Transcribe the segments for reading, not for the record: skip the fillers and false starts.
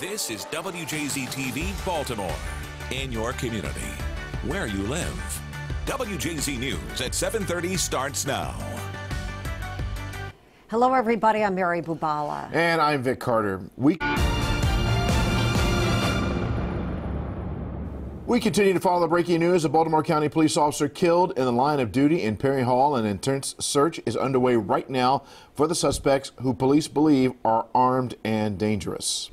This is WJZ-TV Baltimore, in your community, where you live. WJZ News at 7:30 starts now. Hello, everybody. I'm Mary Bubala. And I'm Vic Carter. We continue to follow the breaking news. A Baltimore County police officer killed in the line of duty in Perry Hall. An intense search is underway right now for the suspects who police believe are armed and dangerous.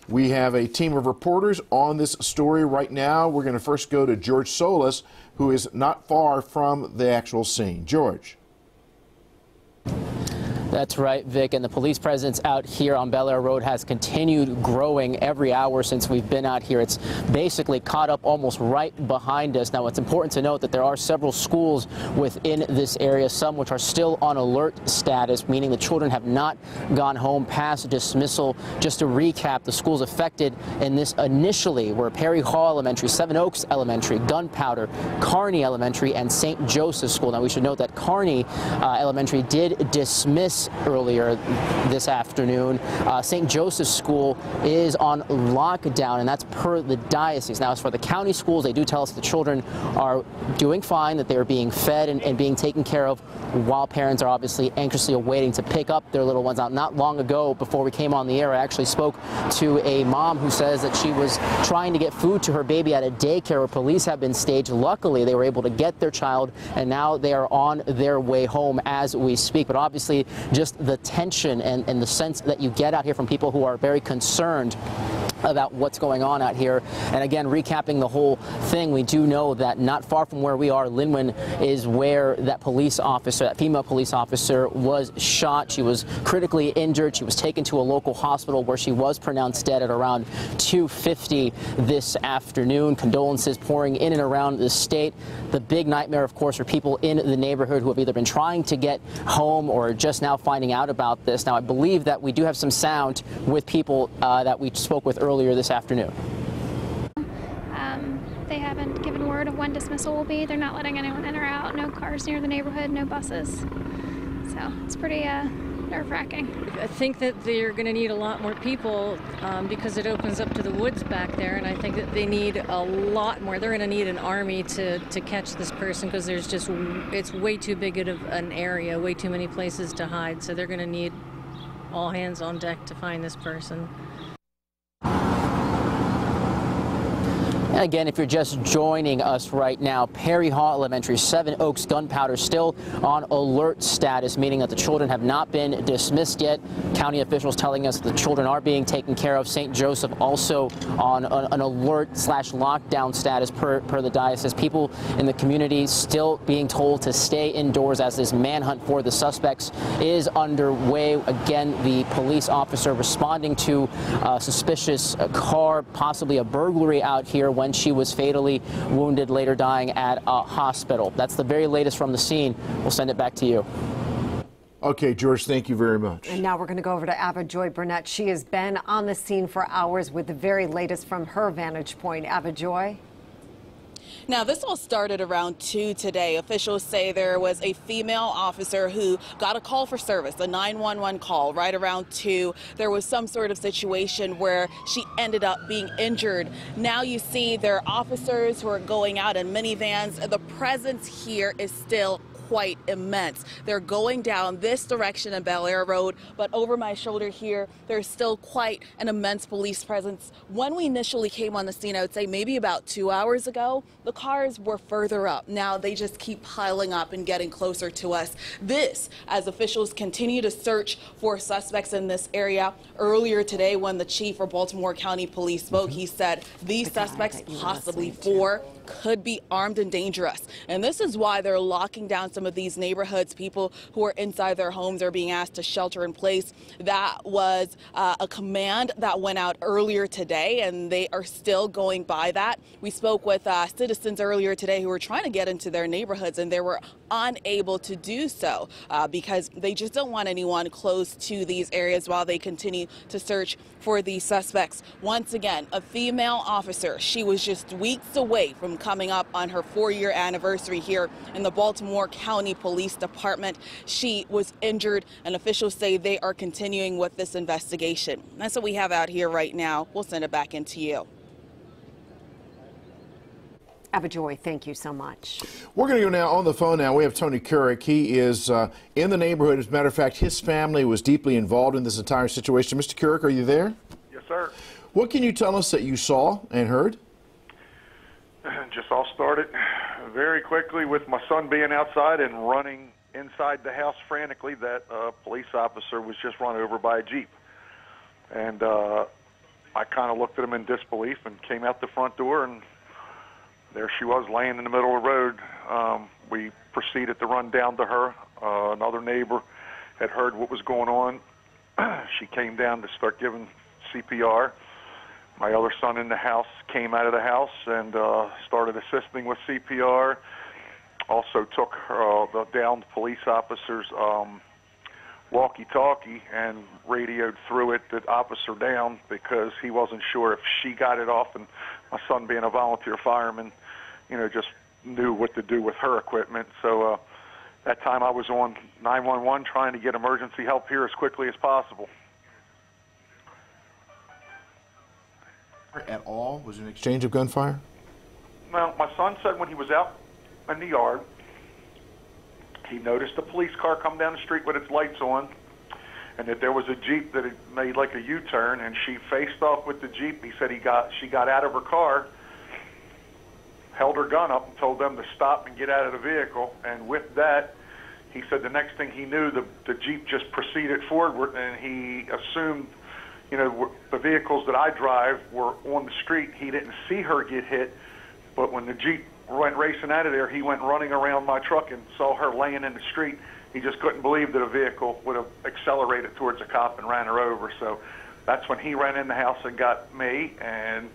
We have a team of reporters on this story right now. We're going to first go to George Solis, who is not far from the actual scene. George. That's right, Vic, and the police presence out here on Bel Air Road has continued growing every hour since we've been out here. It's basically caught up almost right behind us. Now, it's important to note that there are several schools within this area, some which are still on alert status, meaning the children have not gone home past dismissal. Just to recap, the schools affected in this initially were Perry Hall Elementary, Seven Oaks Elementary, Gunpowder, Kearney Elementary, and St. Joseph's School. Now, we should note that Kearney Elementary did dismiss earlier this afternoon. St. Joseph's School is on lockdown, and that's per the diocese. Now, as for the county schools, they do tell us the children are doing fine, that they are being fed and being taken care of, while parents are obviously anxiously awaiting to pick up their little ones. Now, not long ago, before we came on the air, I actually spoke to a mom who says that she was trying to get food to her baby at a daycare where police have been staged. Luckily, they were able to get their child, and now they are on their way home as we speak. But obviously, just the tension and the sense that you get out here from people who are very concerned about what's going on out here. And again, recapping the whole thing, we do know that not far from where we are, Linwood, is where that police officer, that female police officer, was shot. She was critically injured. She was taken to a local hospital where she was pronounced dead at around 2:50 this afternoon. Condolences pouring in and around the state. The big nightmare, of course, for people in the neighborhood who have either been trying to get home or just now finding out about this. Now, I believe that we do have some sound with people that we spoke with earlier this afternoon. They haven't given word of when dismissal will be. They're not letting anyone in or out. No cars near the neighborhood, no buses. So it's pretty nerve-wracking. I think that they're going to need a lot more people because it opens up to the woods back there, and I think that they need a lot more. They're going to need an army to catch this person because there's just, it's way too big of an area, way too many places to hide. So they're going to need all hands on deck to find this person. Again, if you're just joining us right now, Perry Hall Elementary, Seven Oaks, Gunpowder still on alert status, meaning that the children have not been dismissed yet. County officials telling us that the children are being taken care of. St. Joseph also on an alert/lockdown status per the diocese. People in the community still being told to stay indoors as this manhunt for the suspects is underway. Again, the police officer responding to a suspicious car, possibly a burglary out here, when she was fatally wounded, later dying at a hospital. That's the very latest from the scene. We'll send it back to you. Okay, George, thank you very much. And now we're going to go over to Ava Joy Burnett. She has been on the scene for hours with the very latest from her vantage point. Ava Joy? Now, this all started around 2 today. Officials say there was a female officer who got a call for service, a 911 call, right around 2. There was some sort of situation where she ended up being injured. Now you see there are officers who are going out in minivans. The presence here is still quite immense. They're going down this direction in Bel Air Road, but over my shoulder here, there's still quite an immense police presence. When we initially came on the scene, I would say maybe about 2 hours ago, the cars were further up. Now they just keep piling up and getting closer to us. This, as officials continue to search for suspects in this area. Earlier today, when the chief for Baltimore County Police spoke, he said these suspects, possibly 4, could be armed and dangerous. And this is why they're locking down some of these neighborhoods. People who are inside their homes are being asked to shelter in place. That was a command that went out earlier today, and they are still going by that. We spoke with citizens earlier today who were trying to get into their neighborhoods, and they were unable to do so because they just don't want anyone close to these areas while they continue to search for these suspects. Once again, a female officer. She was just weeks away from coming up on her 4-year anniversary here in the Baltimore County Police Department. She was injured, and officials say they are continuing with this investigation. That's what we have out here right now. We'll send it back into you. Abajoy, thank you so much. We're going to go now on the phone now. We have Tony Couric. He is in the neighborhood. As a matter of fact, his family was deeply involved in this entire situation. Mr. Couric, are you there? Yes, sir. What can you tell us that you saw and heard? Just all started very quickly with my son being outside and running inside the house frantically. That police officer was just run over by a Jeep. And I kind of looked at him in disbelief and came out the front door, and there she was laying in the middle of the road. We proceeded to run down to her. Another neighbor had heard what was going on. She came down to start giving CPR. My other son in the house came out of the house and started assisting with CPR. Also took the downed police officer's walkie-talkie and radioed through it the officer down, because he wasn't sure if she got it off, and my son, being a volunteer fireman, just knew what to do with her equipment. So that time I was on 911 trying to get emergency help here as quickly as possible. At all? Was it an exchange of gunfire? Well, my son said when he was out in the yard, he noticed a police car come down the street with its lights on, and that there was a Jeep that had made like a U-turn, and she faced off with the Jeep. He said she got out of her car, held her gun up, and told them to stop and get out of the vehicle. And with that, he said the next thing he knew, the Jeep just proceeded forward, and he assumed, the vehicles that I drive were on the street. He didn't see her get hit, but when the Jeep went racing out of there, he went running around my truck and saw her laying in the street. He just couldn't believe that a vehicle would have accelerated towards a cop and ran her over. So that's when he ran in the house and got me, and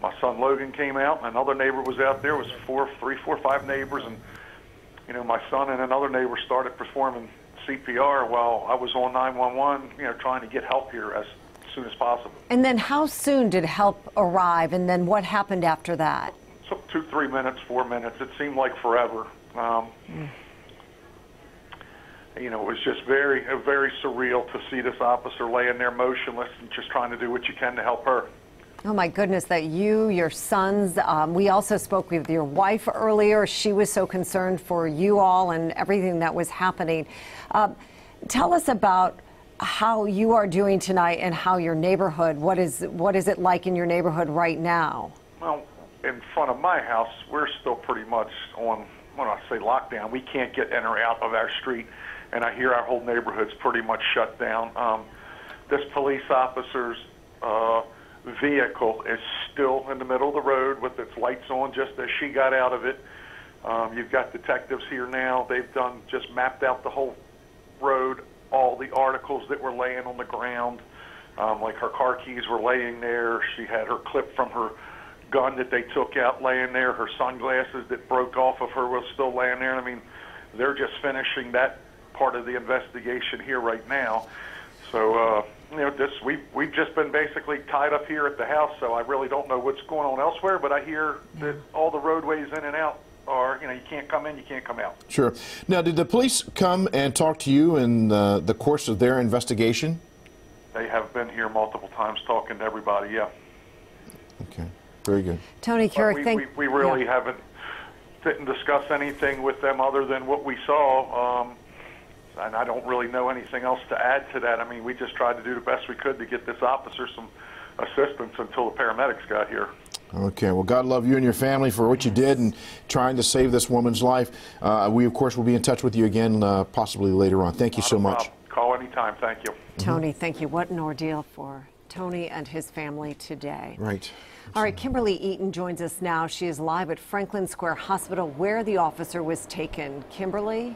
my son Logan came out, and another neighbor was out there. It was 3, 4, 5 neighbors, and my son and another neighbor started performing CPR while I was on 911, trying to get help here as soon as possible. And then how soon did help arrive, and then what happened after that? So 2, 3 minutes, 4 minutes. It seemed like forever. It was just very surreal to see this officer laying there motionless and just trying to do what you can to help her. Oh my goodness, that your sons, we also spoke with your wife earlier. She was so concerned for you all and everything that was happening. Tell us about how you are doing tonight and how your neighborhood, what is it like in your neighborhood right now? Well, in front of my house, we're still pretty much on, when I say lockdown, we can't get in or out of our street, and I hear our whole neighborhood's pretty much shut down. This police officer's vehicle is still in the middle of the road with its lights on just as she got out of it. You've got detectives here now. They've just mapped out the whole road, all the articles that were laying on the ground, like her car keys were laying there. She had her clip from her gun that they took out laying there. Her sunglasses that broke off of her was still laying there. I mean, they're just finishing that part of the investigation here right now. So, we've just been basically tied up here at the house, so I really don't know what's going on elsewhere, but I hear that all the roadways in and out are, you can't come in, you can't come out. Sure. Now, did the police come and talk to you in the course of their investigation? They have been here multiple times talking to everybody, yeah. Okay. Very good. Tony Couric, we really didn't discuss anything with them other than what we saw, and I don't really know anything else to add to that. I mean, we just tried to do the best we could to get this officer some assistance until the paramedics got here. Okay, well, God love you and your family for what you did and trying to save this woman's life. We, of course, will be in touch with you again possibly later on. Thank you so much. Call anytime. Thank you. Tony, thank you. What an ordeal for Tony and his family today. Right. All right, Kimberly Eaton joins us now. She is live at Franklin Square Hospital where the officer was taken. Kimberly?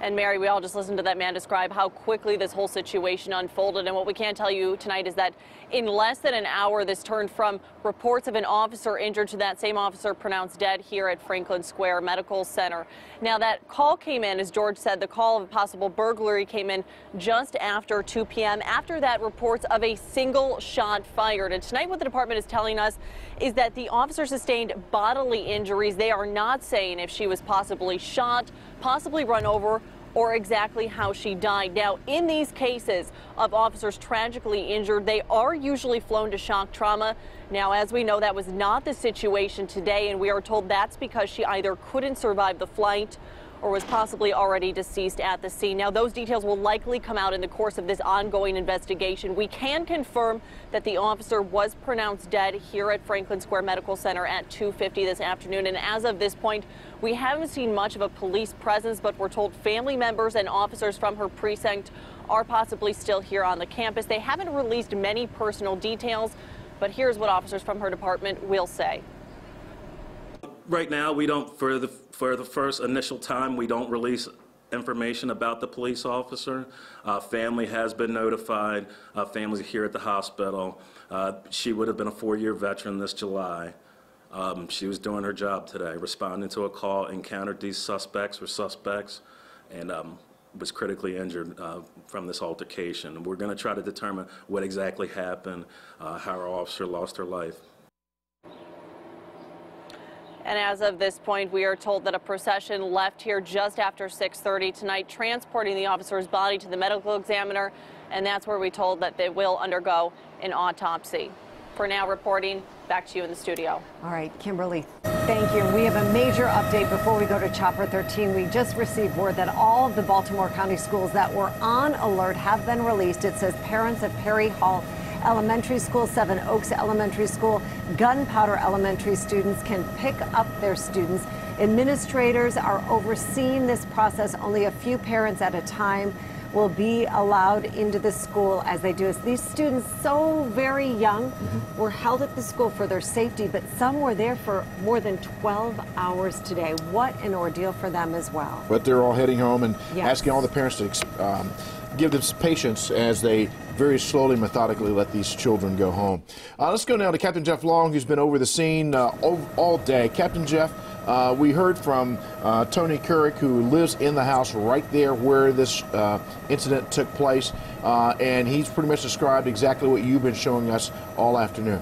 And Mary, we all just listened to that man describe how quickly this whole situation unfolded. And what we can tell you tonight is that in less than an hour, this turned from reports of an officer injured to that same officer pronounced dead here at Franklin Square Medical Center. Now, that call came in, as George said, the call of a possible burglary came in just after 2 p.m. After that, reports of a single shot fired. And tonight, what the department is telling us is that the officer sustained bodily injuries. They are not saying if she was possibly shot, possibly run over, or exactly how she died. Now, in these cases of officers tragically injured, they are usually flown to shock trauma. Now, as we know, that was not the situation today, and we are told that's because she either couldn't survive the flight or was possibly already deceased at the scene. Now, those details will likely come out in the course of this ongoing investigation. We can confirm that the officer was pronounced dead here at Franklin Square Medical Center at 2:50 this afternoon. And as of this point, we haven't seen much of a police presence, but we're told family members and officers from her precinct are possibly still here on the campus. They haven't released many personal details, but here's what officers from her department will say. Right now, we don't, for the first initial time, we don't release information about the police officer. Family has been notified. Family's here at the hospital. She would have been a 4-year veteran this July. She was doing her job today, responding to a call, encountered these suspects, and was critically injured from this altercation. We're going to try to determine what exactly happened, how our officer lost her life. And as of this point, we are told that a procession left here just after 6:30 tonight, transporting the officer's body to the medical examiner, and that's where we're told that they will undergo an autopsy. For now, reporting, back to you in the studio. All right, Kimberly, thank you. We have a major update before we go to Chopper 13. We just received word that all of the Baltimore County schools that were on alert have been released. It says parents of Perry Hall Elementary School, Seven Oaks Elementary School, Gunpowder Elementary students can pick up their students. Administrators are overseeing this process. Only a few parents at a time will be allowed into the school as they do this. These students, so very young, were held at the school for their safety, but some were there for more than 12 hours today. What an ordeal for them as well. But they're all heading home and Yes. asking all the parents to give them patience as they very slowly, methodically let these children go home. Let's go now to Captain Jeff Long, who's been over the scene all day. Captain Jeff, we heard from Tony Couric, who lives in the house right there where this incident took place, and he's pretty much described exactly what you've been showing us all afternoon.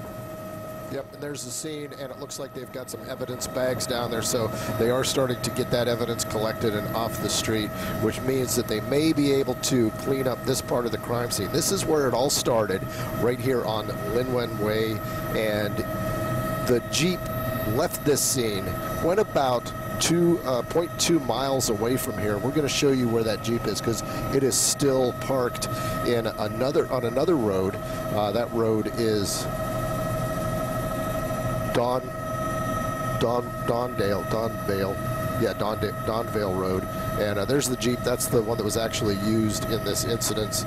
Yep, and there's the scene, and it looks like they've got some evidence bags down there, so they are starting to get that evidence collected and off the street, which means that they may be able to clean up this part of the crime scene. This is where it all started, right here on Linwen Way, and the Jeep left this scene, went about 2.2 miles away from here. We're going to show you where that Jeep is because it is still parked in on another road. That road is Donvale Road, and there's the Jeep. That's the one that was actually used in this incident,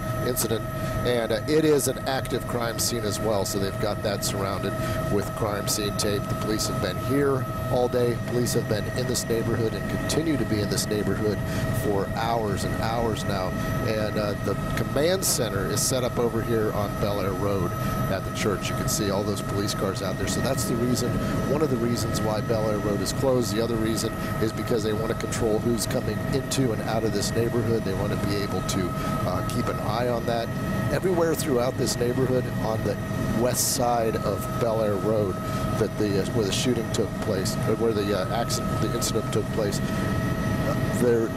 and it is an active crime scene as well, so they've got that surrounded with crime scene tape. The police have been here all day. Police have been in this neighborhood and continue to be in this neighborhood for hours and hours now, and the command center is set up over here on Bel Air Road at the church. You can see all those police cars out there, so that's the reason, one of the reasons why Bel Air Road is closed. The other reason is because they want to control who's coming into and out of this neighborhood. They want to be able to keep an eye on that. Everywhere throughout this neighborhood on the west side of Bel Air Road that where the shooting took place, or where the incident took place,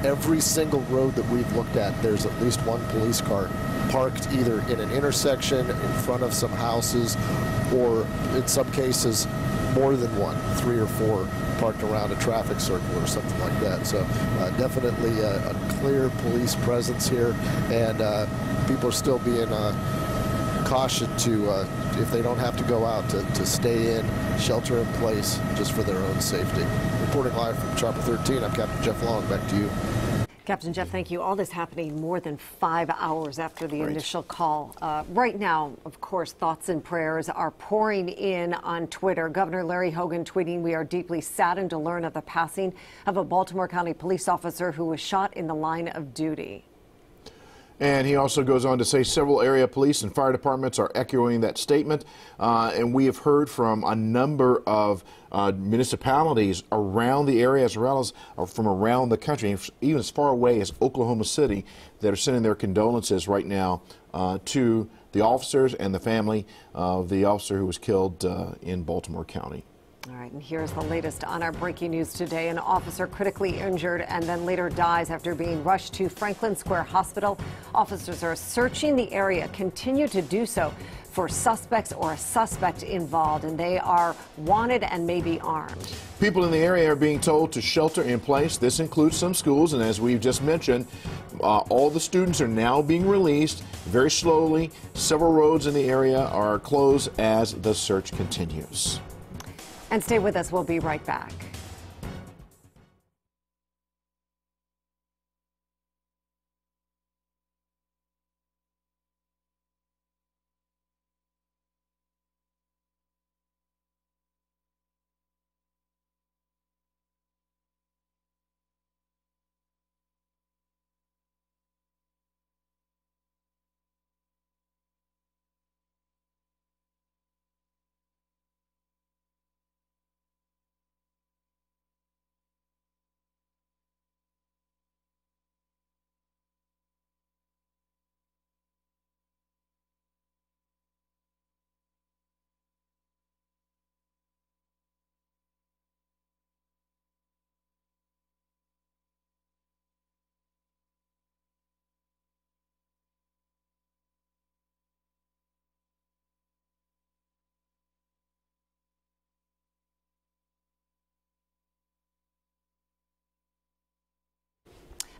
every single road that we've looked at, there's at least one police car parked either in an intersection, in front of some houses, or in some cases more than one, 3 or 4 parked around a traffic circle or something like that. So definitely a clear police presence here, and people are still being cautioned to, if they don't have to go out, to stay in, shelter in place, just for their own safety. Reporting live from Chopper 13, I'm Captain Jeff Long. Back to you. Captain Jeff, thank you. All this happening more than 5 hours after the initial call. Right now, of course, thoughts and prayers are pouring in on Twitter. Governor Larry Hogan tweeting, "We are deeply saddened to learn of the passing of a Baltimore County police officer who was shot in the line of duty." And he also goes on to say several area police and fire departments are echoing that statement. And we have heard from a number of municipalities around the area, as well as from around the country, even as far away as Oklahoma City, that are sending their condolences right now to the officers and the family of the officer who was killed in Baltimore County. All right, and here's the latest on our breaking news today. An officer critically injured and then later dies after being rushed to Franklin Square Hospital. Officers are searching the area, continue to do so for suspects or a suspect involved, and they are wanted and may be armed. People in the area are being told to shelter in place. This includes some schools, and as we've just mentioned, all the students are now being released very slowly. Several roads in the area are closed as the search continues. And stay with us. We'll be right back.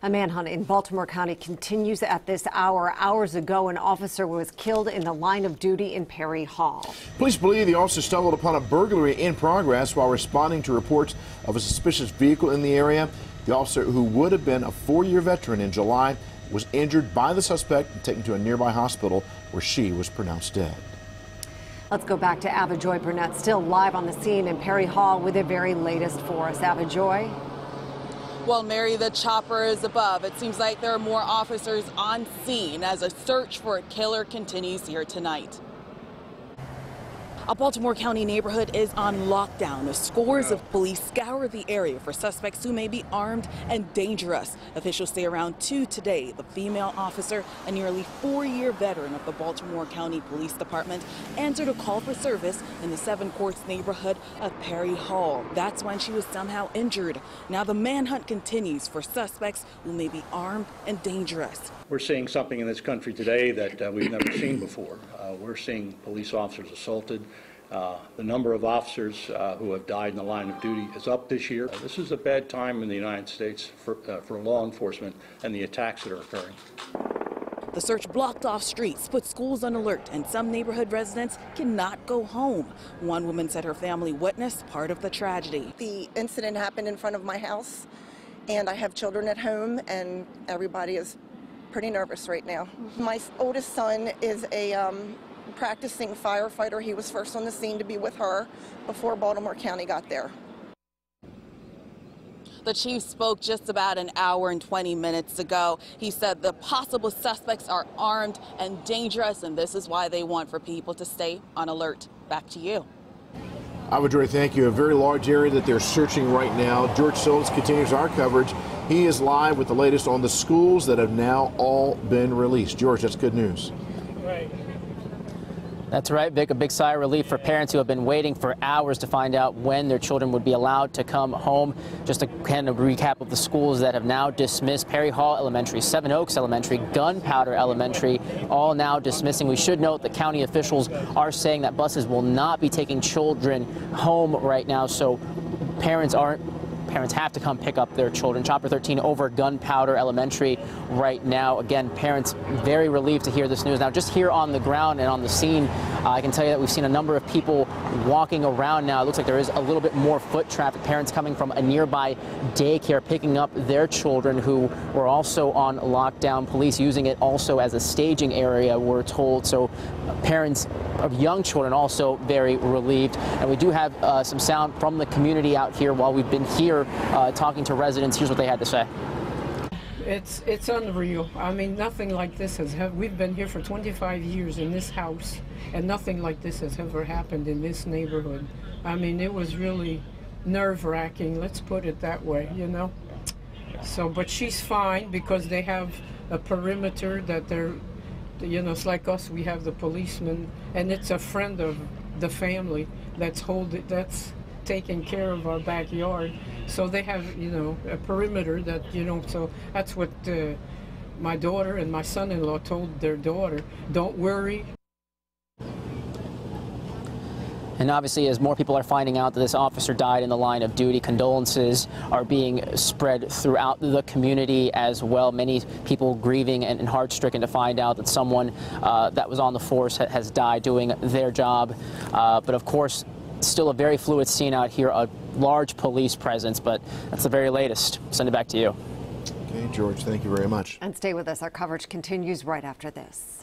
A manhunt in Baltimore County continues at this hour. Hours ago, an officer was killed in the line of duty in Perry Hall. Police believe the officer stumbled upon a burglary in progress while responding to reports of a suspicious vehicle in the area. The officer, who would have been a 4-year veteran in July, was injured by the suspect and taken to a nearby hospital where she was pronounced dead. Let's go back to Ava Joy Burnett, still live on the scene in Perry Hall with the very latest for us. Ava Joy. Well, Mary, the chopper is above. It seems like there are more officers on scene as a search for a killer continues here tonight. A Baltimore County neighborhood is on lockdown. Scores of police scour the area for suspects who may be armed and dangerous. Officials say around 2 today, the female officer, a nearly 4-year veteran of the Baltimore County Police Department, answered a call for service in the Seven Courts neighborhood of Perry Hall. That's when she was somehow injured. Now the manhunt continues for suspects who may be armed and dangerous. We're seeing something in this country today that we've never seen before. We're seeing police officers assaulted. The number of officers who have died in the line of duty is up this year. This is a bad time in the United States for law enforcement and the attacks that are occurring. The search blocked off streets, put schools on alert, and some neighborhood residents cannot go home. One woman said her family witnessed part of the tragedy. The incident happened in front of my house, and I have children at home, and everybody is pretty nervous right now. My oldest son is a practicing firefighter. He was first on the scene to be with her before Baltimore County got there. The chief spoke just about an hour and 20 minutes ago. He said the possible suspects are armed and dangerous, and this is why they want for people to stay on alert. Back to you. Joy, thank you. A very large area that they're searching right now. George Sills continues our coverage. He is live with the latest on the schools that have now all been released. George, that's good news. Right. That's right, Vic. A big sigh of relief for parents who have been waiting for hours to find out when their children would be allowed to come home. Just a kind of recap of the schools that have now dismissed: Perry Hall Elementary, Seven Oaks Elementary, Gunpowder Elementary, all now dismissing. We should note that county officials are saying that buses will not be taking children home right now, so parents have to come pick up their children. Chopper 13 over Gunpowder Elementary right now. Again, parents very relieved to hear this news. Now, just here on the ground and on the scene, I can tell you that we've seen a number of people walking around now. It looks like there is a little bit more foot traffic. Parents coming from a nearby daycare picking up their children who were also on lockdown. Police using it also as a staging area, we're told. So parents of young children also very relieved. And we do have some sound from the community out here while we've been here talking to residents. Here's what they had to say. It's unreal. I mean, nothing like this we've been here for 25 years in this house, and nothing like this has ever happened in this neighborhood. I mean, it was really nerve-wracking, let's put it that way, you know. So, but she's fine because they have a perimeter that they're, you know, it's like us, we have the policeman, and it's a friend of the family that's taking care of our backyard. So they have, you know, a perimeter that, you know, so that's what my daughter and my son-in-law told their daughter, don't worry. And obviously, as more people are finding out that this officer died in the line of duty, condolences are being spread throughout the community as well. Many people grieving and heart-stricken to find out that someone that was on the force has died doing their job. But of course, still a very fluid scene out here, a large police presence, but that's the very latest. Send it back to you. Okay, George, thank you very much. And stay with us. Our coverage continues right after this.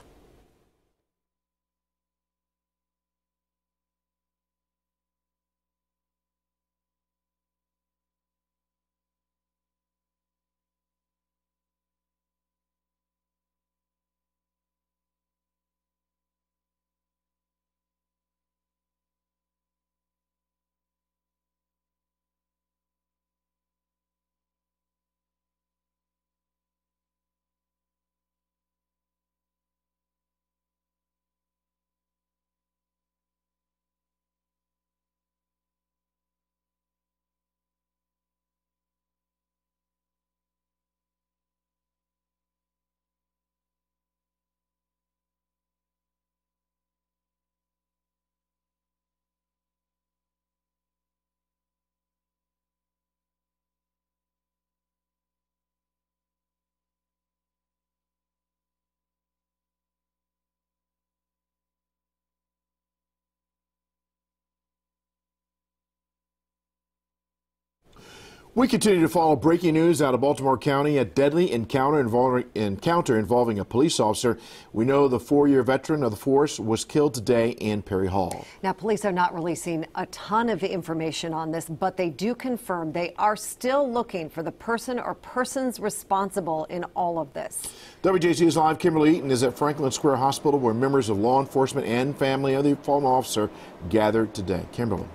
We continue to follow breaking news out of Baltimore County. A deadly encounter involving a police officer. We know the 4-year veteran of the force was killed today in Perry Hall. Now, police are not releasing a ton of information on this, but they do confirm they are still looking for the person or persons responsible in all of this. WJZ's Live Kimberly Eaton is at Franklin Square Hospital, where members of law enforcement and family of the fallen officer gathered today. Kimberly.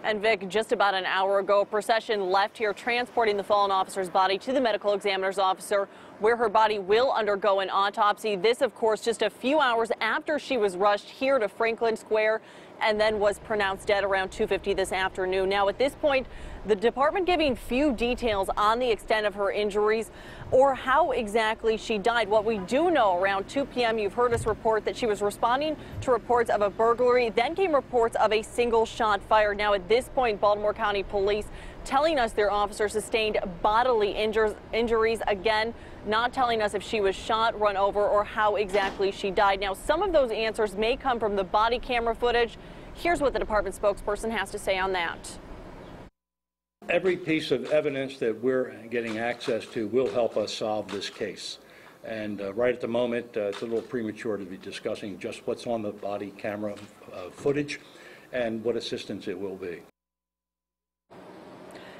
And Vic, just about an hour ago, a procession left here transporting the fallen officer's body to the medical examiner's office, where her body will undergo an autopsy. This, of course, just a few hours after she was rushed here to Franklin Square and then was pronounced dead around 2:50 this afternoon. Now, at this point, the department giving few details on the extent of her injuries or how exactly she died. What we do know, around 2 p.m., you've heard us report that she was responding to reports of a burglary. Then came reports of a single shot fired. Now, at this point, Baltimore County Police telling us their officer sustained bodily injuries. Again, not telling us if she was shot, run over, or how exactly she died. Now, some of those answers may come from the body camera footage. Here's what the department spokesperson has to say on that. Every piece of evidence that we're getting access to will help us solve this case. And right at the moment, it's a little premature to be discussing just what's on the body camera footage and what assistance it will be.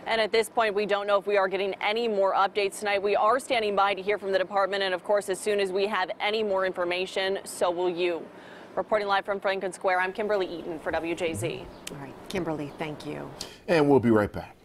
And at this point, we don't know if we are getting any more updates tonight. We are standing by to hear from the department, and of course, as soon as we have any more information, so will you. Reporting live from Franklin Square, I'm Kimberly Eaton for WJZ. All right, Kimberly, thank you. And we'll be right back.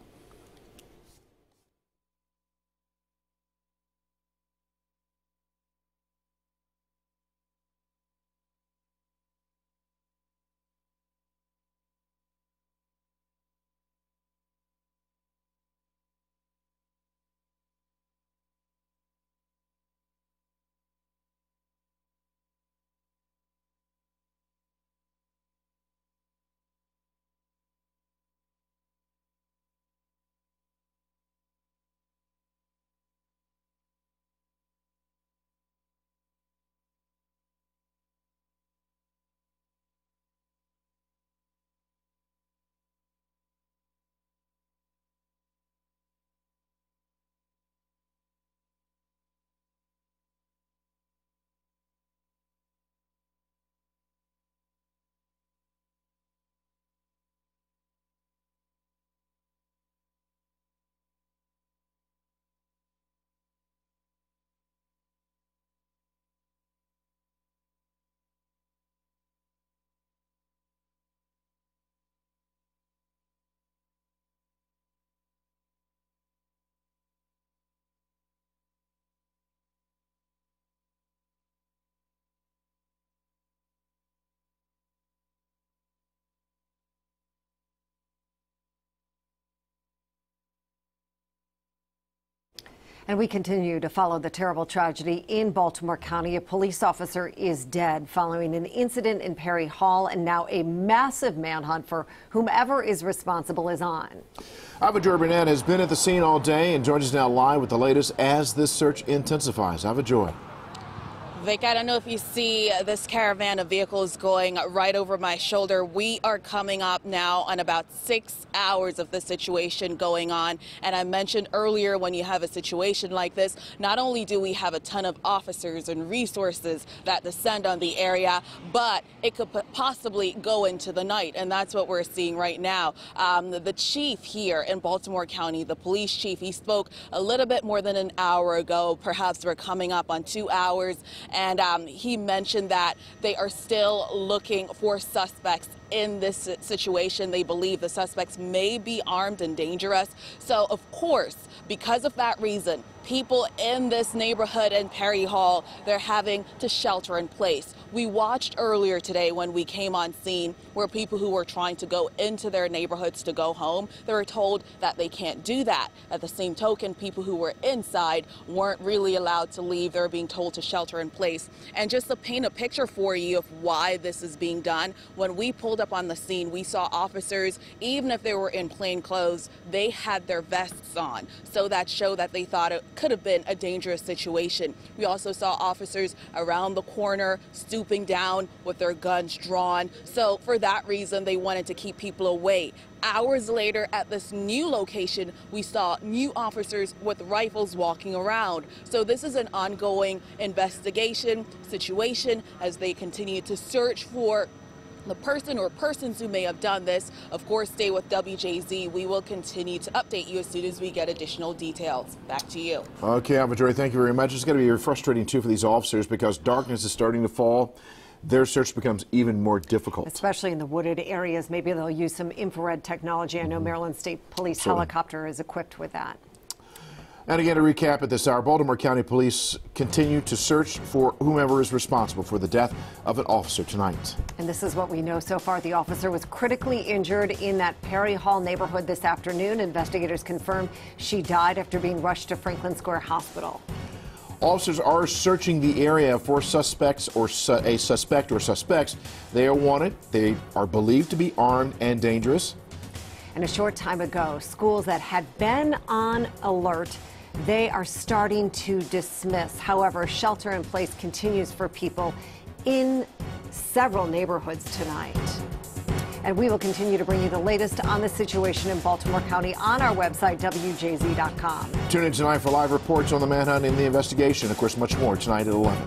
And we continue to follow the terrible tragedy in Baltimore County. A police officer is dead following an incident in Perry Hall, and now a massive manhunt for whomever is responsible is on. Eyewitness Burnett has been at the scene all day and joins us now live with the latest as this search intensifies. Eyewitness. Vic, I don't know if you see this caravan of vehicles going right over my shoulder. We are coming up now on about 6 hours of this situation going on. And I mentioned earlier, when you have a situation like this, not only do we have a ton of officers and resources that descend on the area, but it could possibly go into the night. And that's what we're seeing right now. The chief here in Baltimore County, the police chief, he spoke a little bit more than an hour ago. Perhaps we're coming up on 2 hours. And he mentioned that they are still looking for suspects in this situation. They believe the suspects may be armed and dangerous. So, of course, because of that reason, people in this neighborhood in Perry Hall, they're having to shelter in place. We watched earlier today when we came on scene where people who were trying to go into their neighborhoods to go home, they were told that they can't do that. At the same token, people who were inside weren't really allowed to leave. They're being told to shelter in place. And just to paint a picture for you of why this is being done, when we pulled up on the scene, we saw officers, even if they were in plain clothes, they had their vests on. So that showed that they thought it could have been a dangerous situation. We also saw officers around the corner stooping down with their guns drawn. So for that reason, they wanted to keep people away. Hours later, at this new location, we saw new officers with rifles walking around. So this is an ongoing investigation situation as they continue to search for the person or persons who may have done this. Of course, stay with WJZ. We will continue to update you as soon as we get additional details. Back to you. Okay, Alvin, thank you very much. It's going to be frustrating, too, for these officers because darkness is starting to fall. Their search becomes even more difficult. Especially in the wooded areas. Maybe they'll use some infrared technology. I know Maryland State Police helicopter is equipped with that. And again, to recap at this hour, Baltimore County Police continue to search for whomever is responsible for the death of an officer tonight. And this is what we know so far. The officer was critically injured in that Perry Hall neighborhood this afternoon. Investigators confirm she died after being rushed to Franklin Square Hospital. Officers are searching the area for suspects or a suspect or suspects. They are wanted. They are believed to be armed and dangerous. And a short time ago, schools that had been on alert, they are starting to dismiss. However, shelter in place continues for people in several neighborhoods tonight. And we will continue to bring you the latest on the situation in Baltimore County on our website, WJZ.com. Tune in tonight for live reports on the manhunt and the investigation. Of course, much more tonight at 11.